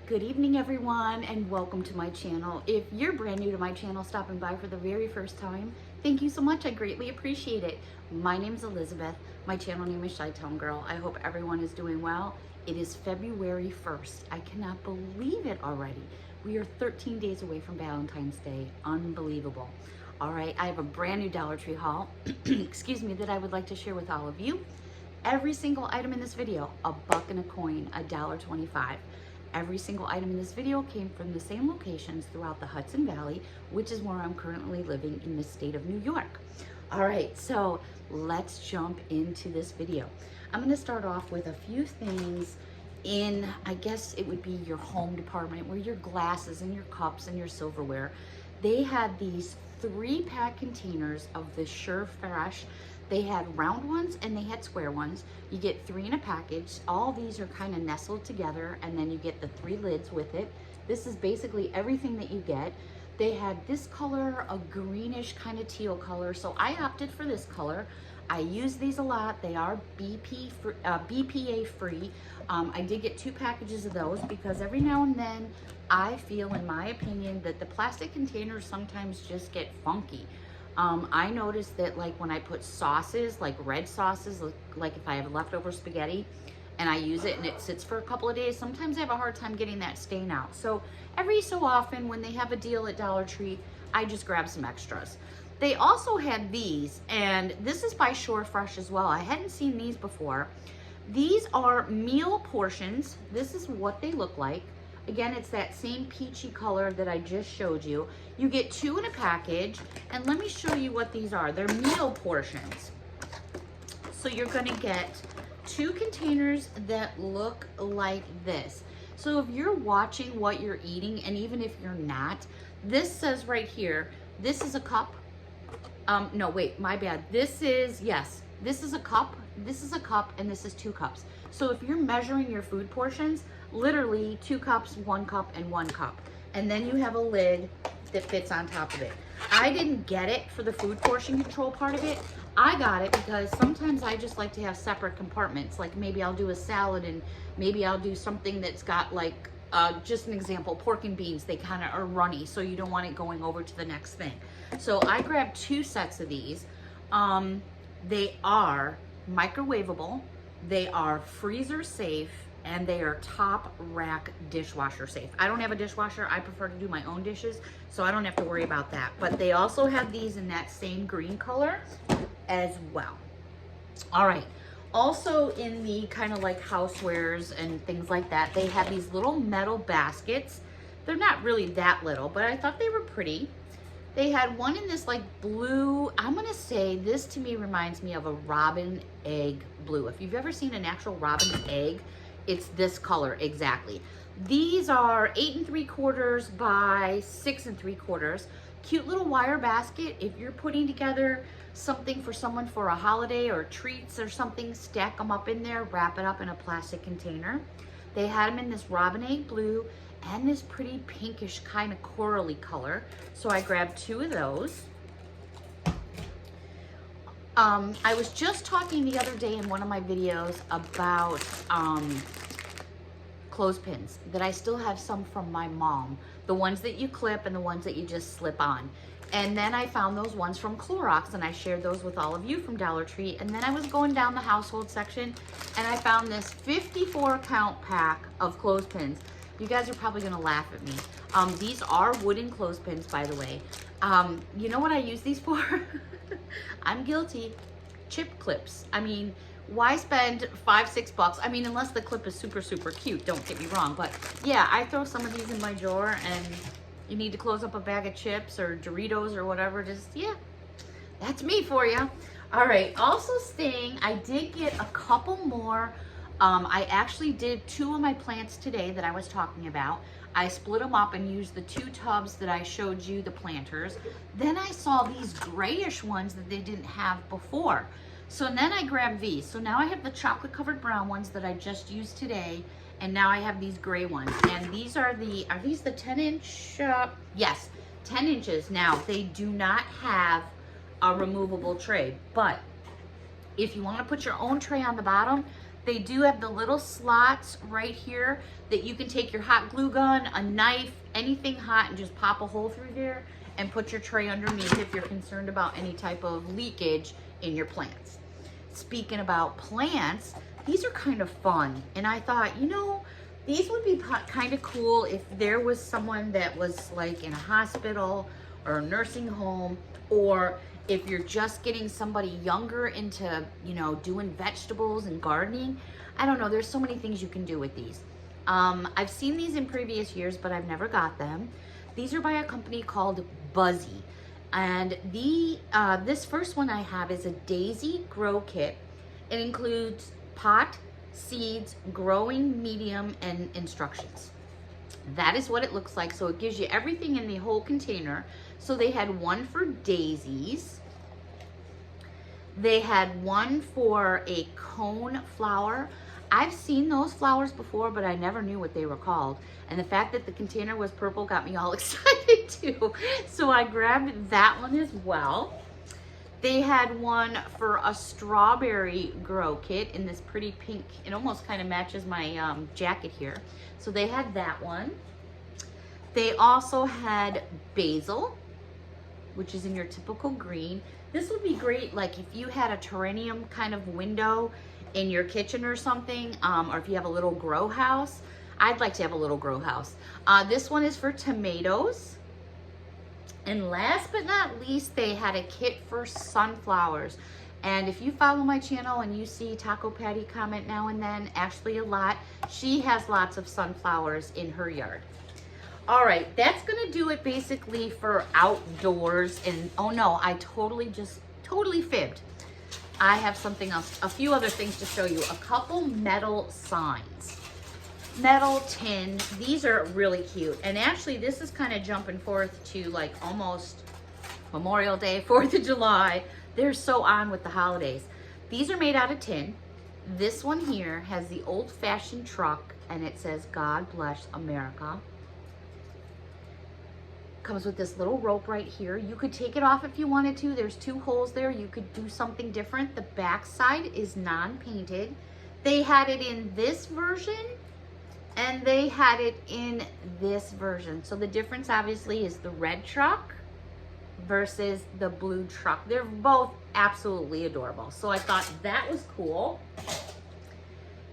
Good evening, everyone, and welcome to my channel. If you're brand new to my channel, stopping by for the very first time, thank you so much. I greatly appreciate it. My name is Elizabeth. My channel name is ChiTownGirl. I hope everyone is doing well. It is February 1st. I cannot believe it already. We are 13 days away from Valentine's Day. Unbelievable. All right, I have a brand new Dollar Tree haul, excuse me, that I would like to share with all of you. Every single item in this video, a buck and a coin, $1.25. Every single item in this video came from the same locations throughout the Hudson Valley, which is where I'm currently living in the state of New York. All right, so let's jump into this video. I'm gonna start off with a few things in, I guess it would be your home department, where your glasses and your cups and your silverware. They had these 3-pack containers of the Sure Fresh. They had round ones and they had square ones. You get 3 in a package. All these are kind of nestled together, and then you get the 3 lids with it. This is basically everything that you get. They had this color, a greenish kind of teal color, so I opted for this color. I use these a lot. They are BPA free. I did get 2 packages of those because every now and then I feel, in my opinion, that the plastic containers sometimes just get funky. I noticed that, like, when I put sauces, like red sauces, like if I have leftover spaghetti and I use it and it sits for a couple of days, sometimes I have a hard time getting that stain out. So every so often when they have a deal at Dollar Tree, I just grab some extras. They also had these, and this is by Sure Fresh as well. I hadn't seen these before. These are meal portions. This is what they look like. Again, it's that same peachy color that I just showed you. You get 2 in a package, and let me show you what these are. They're meal portions. So you're gonna get 2 containers that look like this. So if you're watching what you're eating, and even if you're not, this says right here, this is a cup. No, wait, my bad. This is, yes, this is a cup, and this is 2 cups. So if you're measuring your food portions, literally 2 cups, 1 cup, and 1 cup. And then you have a lid that fits on top of it. I didn't get it for the food portion control part of it. I got it because sometimes I just like to have separate compartments. Like maybe I'll do a salad, and maybe I'll do something that's got, like, just an example, pork and beans. They kind of are runny, so you don't want it going over to the next thing. So I grabbed 2 sets of these. They are microwavable, they are freezer safe, and they are top rack dishwasher safe. I don't have a dishwasher. I prefer to do my own dishes, so I don't have to worry about that. But they also have these in that same green color as well. All right. Also in the kind of like housewares and things like that, they have these little metal baskets. They're not really that little, but I thought they were pretty. They had one in this like blue, I'm gonna say this to me reminds me of a robin egg blue. If you've ever seen an actual robin egg, it's this color exactly. These are 8 3/4 by 6 3/4. Cute little wire basket. If you're putting together something for someone for a holiday or treats or something, stack them up in there, wrap it up in a plastic container. They had them in this robin egg blue and this pretty pinkish kind of corally color. So I grabbed 2 of those. I was just talking the other day in one of my videos about clothespins, that I still have some from my mom, the ones that you clip and the ones that you just slip on. And then I found those ones from Clorox, and I shared those with all of you from Dollar Tree. And then I was going down the household section and I found this 54 count pack of clothespins. You guys are probably gonna laugh at me. These are wooden clothespins, by the way. You know what I use these for? I'm guilty. Chip clips. I mean, why spend $5, $6? I mean, unless the clip is super, super cute, don't get me wrong. But yeah, I throw some of these in my drawer, and you need to close up a bag of chips or Doritos or whatever, just, yeah, that's me for you. All right, also staying, I did get a couple more. I actually did 2 of my plants today that I was talking about. I split them up and used the 2 tubs that I showed you, the planters. Then I saw these grayish ones that they didn't have before. So then I grabbed these. So now I have the chocolate covered brown ones that I just used today. And now I have these gray ones. And these are these the 10-inch? Yes, 10 inches. Now, they do not have a removable tray. But if you want to put your own tray on the bottom, They do have the little slots right here that you can take your hot glue gun, a knife, anything hot, and just pop a hole through there and put your tray underneath if you're concerned about any type of leakage in your plants. Speaking about plants, these are kind of fun. And I thought, you know, these would be kind of cool if there was someone that was like in a hospital or a nursing home, or if you're just getting somebody younger into, you know, doing vegetables and gardening. I don't know, there's so many things you can do with these. I've seen these in previous years, but I've never got them. These are by a company called Buzzy. And this first one I have is a daisy grow kit. It includes pot, seeds, growing medium, and instructions. That is what it looks like. So it gives you everything in the whole container. So they had one for daisies. They had one for a cone flower. I've seen those flowers before, but I never knew what they were called. And the fact that the container was purple got me all excited too. So I grabbed that one as well. They had one for a strawberry grow kit in this pretty pink. It almost kind of matches my jacket here. So they had that one. They also had basil, which is in your typical green. This would be great, like if you had a terrarium kind of window in your kitchen or something, or if you have a little grow house. I'd like to have a little grow house. This one is for tomatoes. And last but not least, they had a kit for sunflowers. And if you follow my channel and you see Taco Patty comment now and then, actually a lot, she has lots of sunflowers in her yard. All right, that's gonna do it basically for outdoors. And oh no, I totally fibbed. I have something else, a few other things to show you. A couple metal signs. Metal tin, these are really cute. And actually this is kind of jumping forth to like almost Memorial Day, 4th of July. They're so on with the holidays. These are made out of tin. This one here has the old-fashioned truck and it says God bless America. Comes with this little rope right here. You could take it off if you wanted to. There's 2 holes there. You could do something different. The back side is non-painted. They had it in this version and they had it in this version. So the difference obviously is the red truck versus the blue truck. They're both absolutely adorable. So I thought that was cool.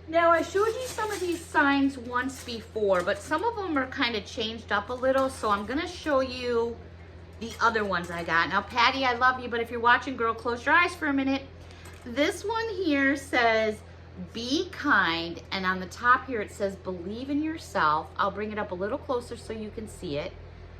Now I showed you some of these signs once before, but some of them are kind of changed up a little. So I'm gonna show you the other ones I got. Now Patty, I love you, but if you're watching, girl, close your eyes for a minute. This one here says, be kind, and on the top here it says believe in yourself. I'll bring it up a little closer so you can see it,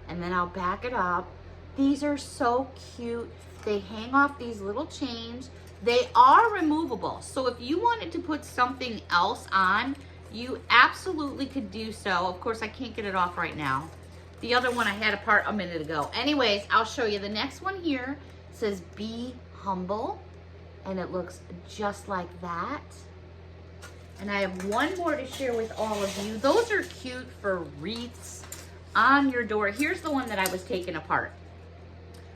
and then I'll back it up. These are so cute. They hang off these little chains. They are removable, so if you wanted to put something else on, you absolutely could do so. Of course, I can't get it off right now. The other one I had apart a minute ago. Anyways, I'll show you. The next one here says be humble, and it looks just like that. And I have one more to share with all of you. Those are cute for wreaths on your door. Here's the one that I was taking apart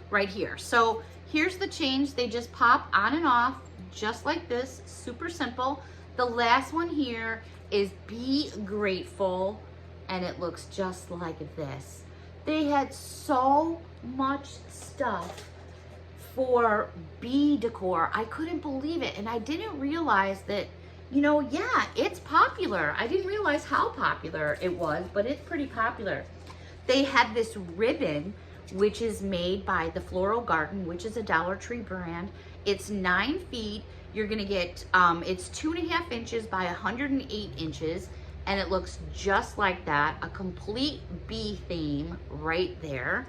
right here. So here's the chains. They just pop on and off just like this. Super simple. The last one here is be grateful, and it looks just like this. They had so much stuff for bee decor. I couldn't believe it, and I didn't realize that, you know, yeah, it's popular. I didn't realize how popular it was, but it's pretty popular. They had this ribbon, which is made by the Floral Garden, which is a Dollar Tree brand. It's 9 feet. You're gonna get, it's 2.5 inches by 108 inches, and it looks just like that. A complete bee theme right there.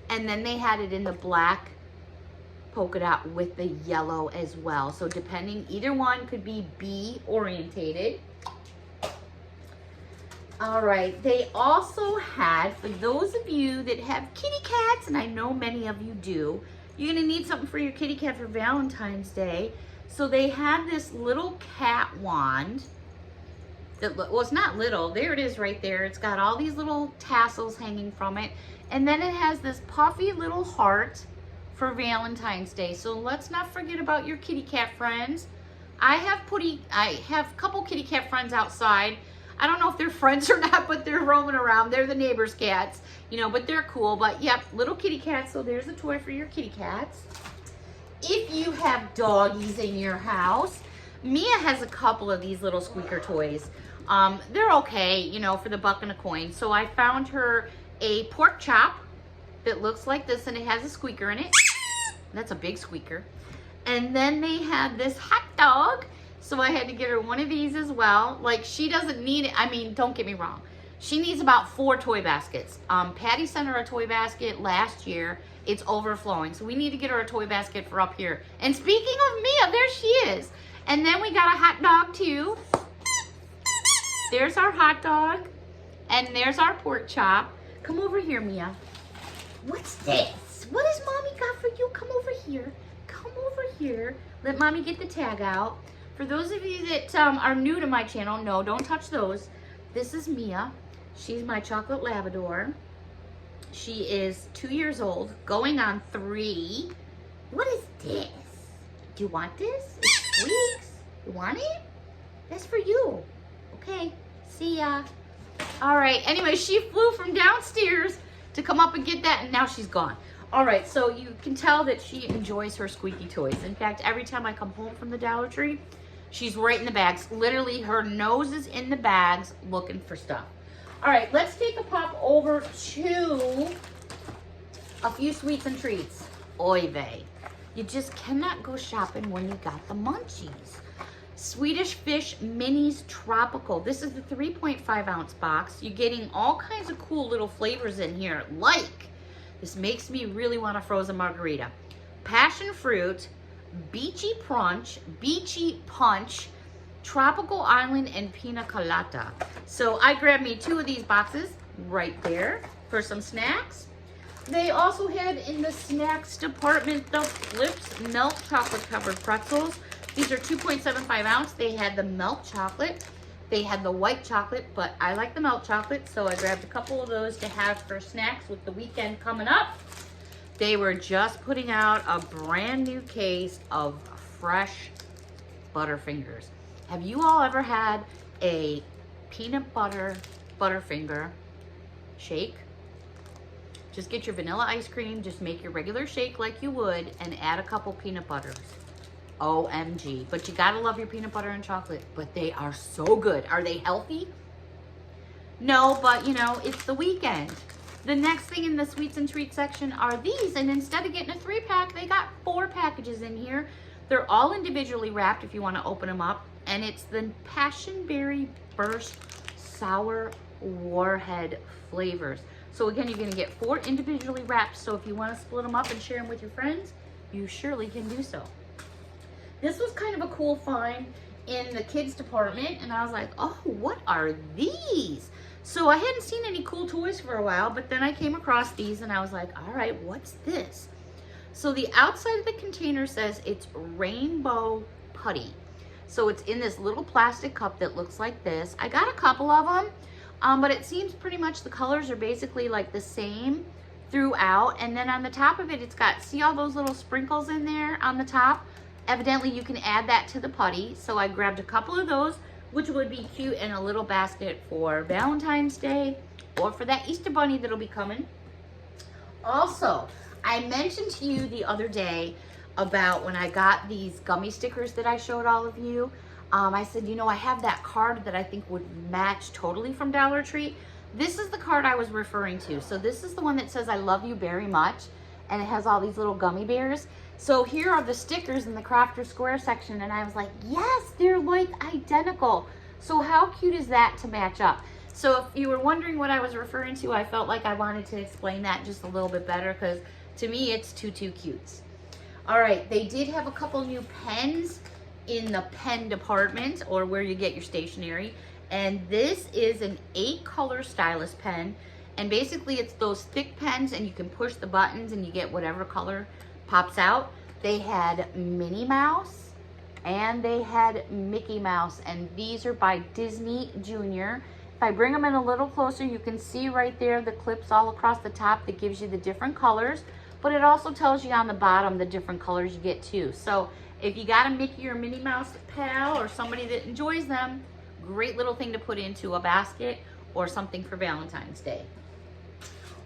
And then they had it in the black polka dot with the yellow as well. So depending, either one could be bee orientated. All right, they also had, for those of you that have kitty cats, and I know many of you do, you're gonna need something for your kitty cat for Valentine's Day. So they had this little cat wand that, well, it's not little, there it is right there. It's got all these little tassels hanging from it. And then it has this puffy little heart for Valentine's Day. So let's not forget about your kitty cat friends. I have a couple kitty cat friends outside. I don't know if they're friends or not, but they're roaming around. They're the neighbors' cats, you know, but they're cool. But yep, little kitty cats. So there's a toy for your kitty cats. If you have doggies in your house, Mia has a couple of these little squeaker toys. They're okay, you know, for the buck and a coin. So I found her a pork chop that looks like this, and it has a squeaker in it. That's a big squeaker. And then they had this hot dog. So I had to get her one of these as well. Like, she doesn't need it. I mean, don't get me wrong. She needs about 4 toy baskets. Patty sent her a toy basket last year. It's overflowing. So we need to get her a toy basket for up here. And speaking of Mia, there she is. And then we got a hot dog too. There's our hot dog. And there's our pork chop. Come over here, Mia. What's this? What has Mommy got for you? Come over here. Come over here. Let Mommy get the tag out. For those of you that are new to my channel, no, don't touch those. This is Mia. She's my chocolate Labrador. She is 2 years old, going on 3. What is this? Do you want this? It squeaks. You want it? That's for you. Okay, see ya. All right, anyway, she flew from downstairs to come up and get that, and now she's gone. All right, so you can tell that she enjoys her squeaky toys. In fact, every time I come home from the Dollar Tree, she's right in the bags. Literally, her nose is in the bags looking for stuff. All right, let's take a pop over to a few sweets and treats. Oy vey. You just cannot go shopping when you got the munchies. Swedish Fish Minis Tropical. This is the 3.5 ounce box. You're getting all kinds of cool little flavors in here, like, this makes me really want a frozen margarita. Passion fruit, beachy punch, tropical island, and pina colada. So I grabbed me 2 of these boxes right there for some snacks. They also had in the snacks department the Flips milk chocolate covered pretzels. These are 2.75 ounce. They had the milk chocolate. They had the white chocolate, but I like the milk chocolate, so I grabbed a couple of those to have for snacks with the weekend coming up. They were just putting out a brand new case of fresh Butterfingers. Have you all ever had a peanut butter Butterfinger shake? Just get your vanilla ice cream, just make your regular shake like you would, and add a couple peanut butters. OMG. But you gotta love your peanut butter and chocolate, but they are so good. Are they healthy? No, but you know, it's the weekend. The next thing in the sweets and treats section are these, and instead of getting a 3-pack, they got 4 packages in here. They're all individually wrapped if you want to open them up, and it's the Passion Berry Burst Sour Warhead flavors. So again, you're going to get 4 individually wrapped, so if you want to split them up and share them with your friends, you surely can do so. This was kind of a cool find in the kids department, and I was like, oh, what are these? So I hadn't seen any cool toys for a while, but then I came across these and I was like, all right, what's this? So the outside of the container says it's rainbow putty. So it's in this little plastic cup that looks like this. I got a couple of them, but it seems pretty much the colors are basically like the same throughout. And then on the top of it, it's got, see all those little sprinkles in there on the top? Evidently you can add that to the putty. So I grabbed a couple of those, which would be cute in a little basket for Valentine's Day or for that Easter bunny that'll be coming. Also, I mentioned to you the other day about when I got these gummy stickers that I showed all of you. I said, you know, I have that card that I think would match totally from Dollar Tree. This is the card I was referring to. So this is the one that says, I love you very much. And it has all these little gummy bears. So here are the stickers in the Crafter Square section, and I was like, yes, they're like identical. So how cute is that to match up? So if you were wondering what I was referring to, I felt like I wanted to explain that just a little bit better, because to me, it's too cute. All right, they did have a couple new pens in the pen department, or where you get your stationery. And this is an 8-color stylus pen. And basically it's those thick pens, and you can push the buttons and you get whatever color pops out. They had Minnie Mouse and they had Mickey Mouse, and these are by Disney Junior. If I bring them in a little closer, you can see right there the clips all across the top that gives you the different colors, but it also tells you on the bottom the different colors you get too. So If you got a Mickey or Minnie Mouse pal or somebody that enjoys them, great little thing to put into a basket or something for Valentine's Day.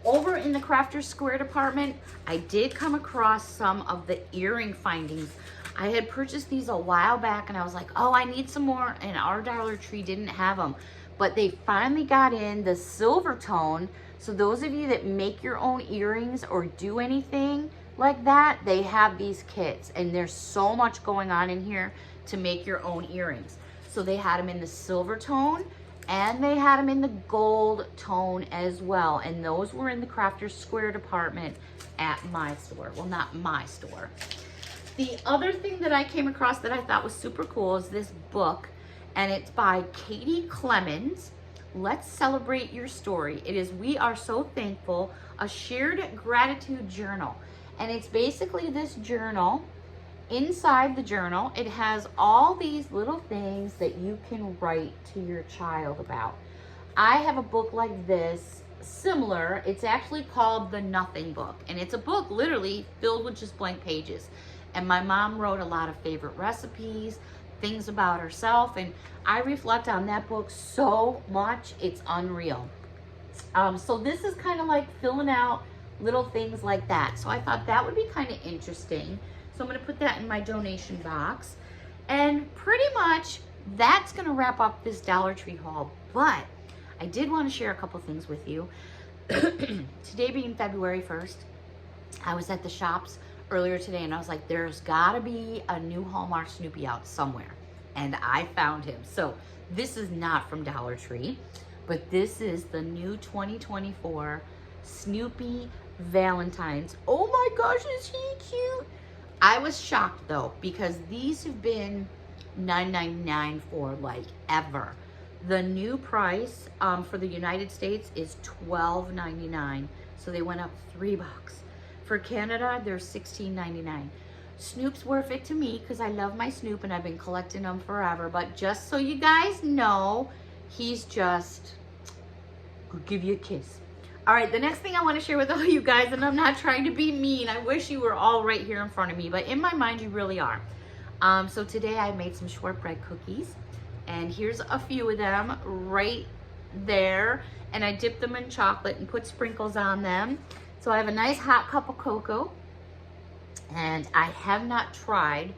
Over in the Crafters Square department, I did come across some of the earring findings. I had purchased these a while back and I was like, oh, I need some more, and our Dollar Tree didn't have them. But they finally got in the silver tone. So those of you that make your own earrings or do anything like that, they have these kits, and there's so much going on in here to make your own earrings. So they had them in the silver tone and they had them in the gold tone as well. And those were in the Crafters Square department at my store. Well, not my store. The other thing that I came across that I thought was super cool is this book, and it's by Katie Clemens. Let's Celebrate Your Story. It is We Are So Thankful, a shared gratitude journal. And it's basically this journal. Inside the journal, it has all these little things that you can write to your child about. I have a book like this, similar. It's actually called The Nothing Book. And it's a book literally filled with just blank pages. And my mom wrote a lot of favorite recipes, things about herself, and I reflect on that book so much, it's unreal. So this is kind of like filling out little things like that. So I thought that would be kind of interesting. So I'm going to put that in my donation box. And pretty much that's going to wrap up this Dollar Tree haul. But I did want to share a couple things with you. Today being February 1st, I was at the shops earlier today and I was like, there's got to be a new Hallmark Snoopy out somewhere. And I found him. So this is not from Dollar Tree, but this is the new 2024 Snoopy Valentine's. Oh my gosh, is he cute? I was shocked though, because these have been $9.99 for like ever. The new price for the United States is $12.99. So they went up $3. For Canada, they're $16.99. Snoop's worth it to me because I love my Snoop and I've been collecting them forever. But just so you guys know, he's just, I'll give you a kiss. All right, the next thing I want to share with all you guys, and I'm not trying to be mean, I wish you were all right here in front of me, but in my mind, you really are. So today I made some shortbread cookies, and here's a few of them right there, and I dipped them in chocolate and put sprinkles on them. So I have a nice hot cup of cocoa, and I have not tried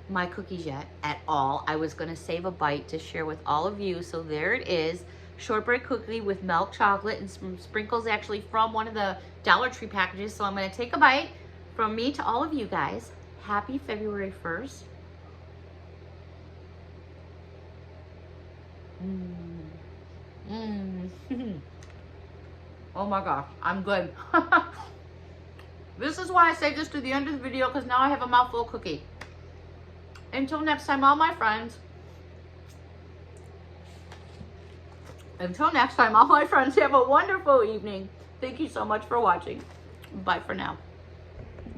my cookies yet at all. I was gonna save a bite to share with all of you, so there it is. Shortbread cookie with milk chocolate and some sprinkles actually from one of the Dollar Tree packages. So I'm gonna take a bite from me to all of you guys. Happy February 1st. Oh my gosh, I'm good. This is why I saved this to the end of the video, because now I have a mouthful of cookie. Until next time, all my friends. Until next time, all my friends, have a wonderful evening. Thank you so much for watching. Bye for now.